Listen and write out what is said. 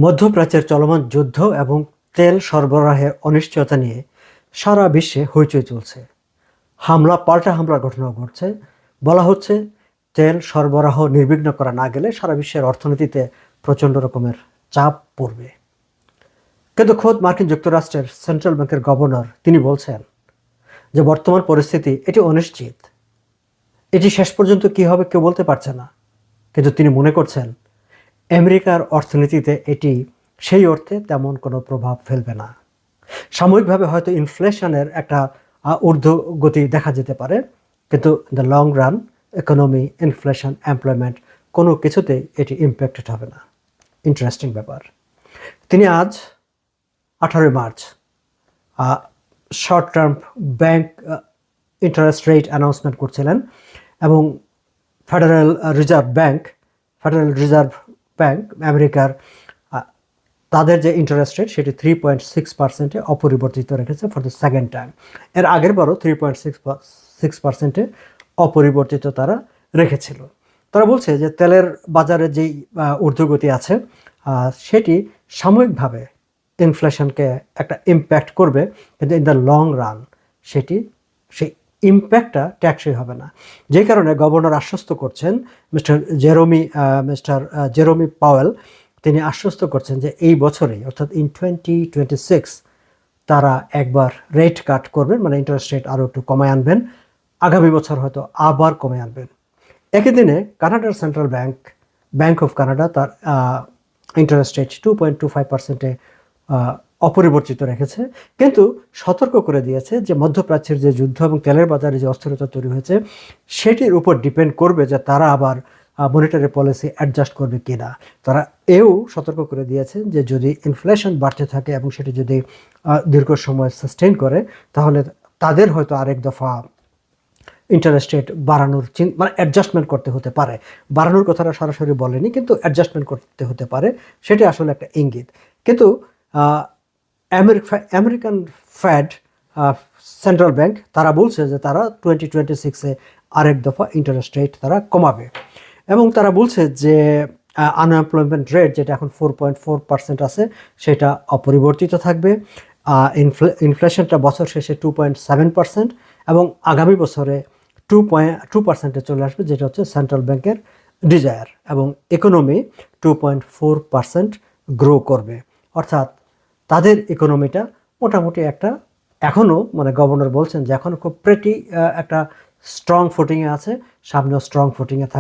মধ্যপ্রাচ্যের চলমান যুদ্ধ এবং তেল সরবরাহের অনিশ্চয়তা নিয়ে সারা বিশ্বে হইচই চলছে। পাল্টা হামলার ঘটনা ঘটছে। বলা হচ্ছে তেল সরবরাহ নির্বিঘ্ন করা না গেলে সারা বিশ্বের অর্থনীতিতে প্রচণ্ড রকমের চাপ পড়বে। কিন্তু খোদ মার্কিন যুক্তরাষ্ট্রের সেন্ট্রাল ব্যাংকের গভর্নর তিনি বলছেন যে বর্তমান পরিস্থিতি এটি অনিশ্চিত, এটি শেষ পর্যন্ত কী হবে কেউ বলতে পারছে না। কিন্তু তিনি মনে করছেন আমেরিকার অর্থনীতিতে এটি সেই অর্থে তেমন কোনো প্রভাব ফেলবে না। সাময়িকভাবে হয়তো ইনফ্লেশনের একটা ঊর্ধ্বগতি দেখা যেতে পারে, কিন্তু the long run economy, inflation, employment কোনো কিছুতেই এটি ইম্প্যাক্টেড হবে না। ইন্টারেস্টিং ব্যাপার। তিনি আজ 18 March short term bank interest rate announcement করছিলেন এবং ফেডারেল রিজার্ভ ব্যাংক আমেরিকার তাদের যে ইন্টারেস্ট রেট সেটি 3.6% অপরিবর্তিত রেখেছে ফর দ্য সেকেন্ড টাইম। এর আগের বারও 3.6% অপরিবর্তিত তারা রেখেছিল। তারা বলছে যে তেলের বাজারে যেই ঊর্ধ্বগতি আছে সেটি সাময়িকভাবে ইনফ্লেশনকে একটা ইম্প্যাক্ট করবে, কিন্তু ইন দ্য লং রান সেই ইম্প্যাক্টটা ট্যাক্সই হবে না। যে কারণে গভর্নর আশ্বস্ত করছেন, মিস্টার জেরোমি পাওয়েল তিনি আশ্বস্ত করছেন যে এই বছরেই অর্থাৎ ইন 2026 তারা একবার রেট কাট করবেন, মানে ইন্টারেস্ট রেট আরও একটু কমায় আনবেন। আগামী বছর হয়তো আবার কমে আনবেন। একই দিনে কানাডার সেন্ট্রাল ব্যাংক অফ কানাডা তার ইন্টারেস্ট রেট 2.25%-এ অপরিবর্তিত রেখেছে, কিন্তু সতর্ক করে দিয়েছে যে মধ্যপ্রাচ্যের যে যুদ্ধ এবং তেলের বাজারে যে অস্থিরতা তৈরি হয়েছে সেটির উপর ডিপেন্ড করবে যে তারা আবার মনিটারি পলিসি অ্যাডজাস্ট করবে কিনা। তারা সতর্ক করে দিয়েছেন যে যদি ইনফ্লেশন বাড়তে থাকে এবং সেটি যদি দীর্ঘ সময় সাস্টেইন করে, তাহলে তাদের হয়তো আরেক দফা ইন্টারেস্ট রেট বাড়ানোর মানে অ্যাডজাস্টমেন্ট করতে হতে পারে। বাড়ানোর কথাটা সরাসরি বলেনি, কিন্তু অ্যাডজাস্টমেন্ট করতে হতে পারে, সেটি আসলে একটা ইঙ্গিত। কিন্তু আমেরিকান ফেড সেন্ট্রাল ব্যাংক তারা বলছে যে তারা 2026-এ আরেক দফা ইন্টারেস্ট রেট তারা কমাবে এবং তারা বলছে যে আনএমপ্লয়মেন্ট রেট যেটা এখন 4.4% আছে সেটা অপরিবর্তিত থাকবে। ইনফ্লেশনটা বছর শেষে 2.7% এবং আগামী বছরে 2% চলে আসবে, যেটা হচ্ছে সেন্ট্রাল ব্যাংকের ডিজায়ার, এবং ইকোনমি 2.4% গ্রো করবে। অর্থাৎ তাদের ইকোনমিটা মোটামুটি একটা এখনও, মানে গভর্নর বলছেন যে এখনও খুব একটা স্ট্রং ফুটিংয়ে আছে, সামনেও স্ট্রং ফুটিংয়ে থাকবে।